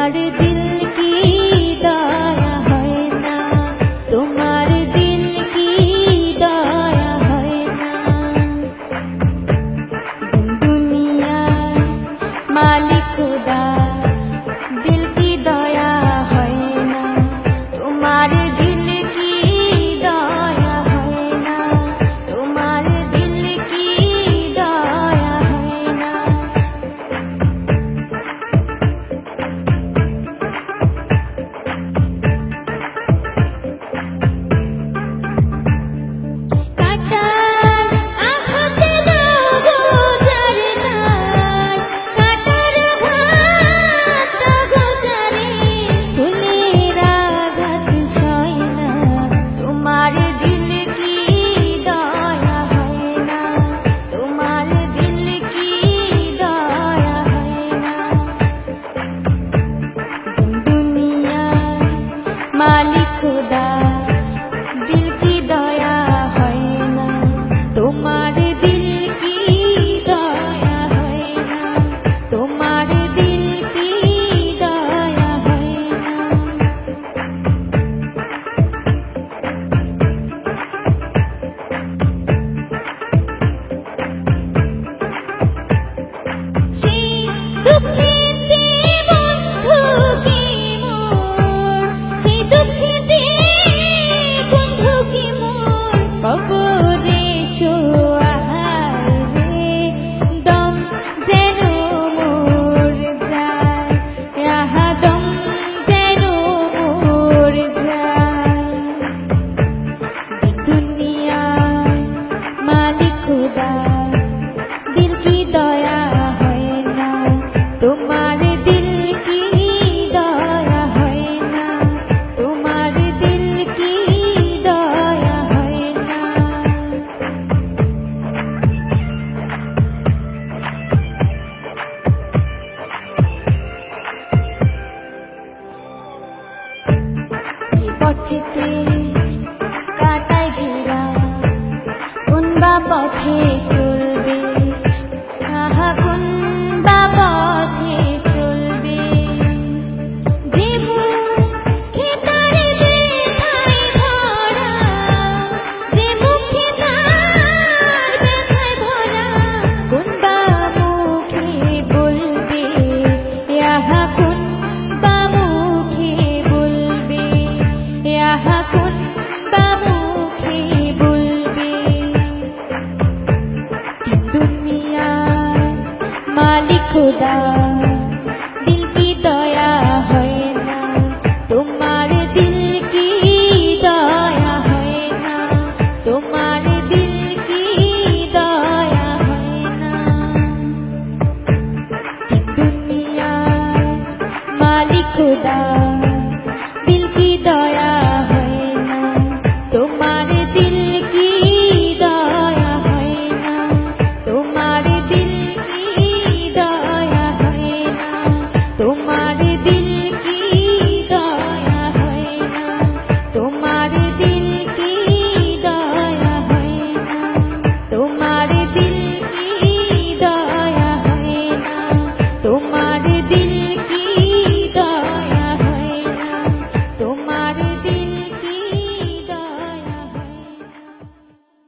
তোমার দিল কি দয়া হয় না, তোমার দিল কি দয়া হয় না। দুনিয়ার মালিক খুদা দিল কি দয়া হয় না, তোমার দিল কি দয়া হয় না, তোমার দিল কি দয়া হয় না। কাটার আঘাতে দাও গো ঝাড়ে তার, কাটার আঘাত দাও গো ঝাড়ে, ফুলের আঘাত সয় না, তোমার দিল কি দয়া হয় না, তোমার দিল কি দয়া হয় না। দুনিয়ার মালিক খুদা দিল কি দয়া হয় না, তোমার দিল কি দয়া হয় না, তোমার দিল কি দয়া হয় না। সেই দুঃখেতে বন্ধু কি মোর, সেই দুঃখেতে বন্ধু কি মোর, কবরে শোয়ায় রে দম যেন মোর যায়, আহা দম যেন মোর যায়। দুনিয়ার মালিক খুদা দিল কি দয়া হয় না, তোমার দিল কি দয়া হয় না, তোমার দিল কি দয়া হয় না। যে পথেতে কাটায় ঘেরা কোন বা পথে চলবে, আহা কোন বা পথে চলবে। যে মুখে তার ব্যথায় ভরা, যে মুখে তার ব্যথায় ভরা, কোন বা মুখে বলবে, আহা কোন বা মুখে বলবে, আহা কোন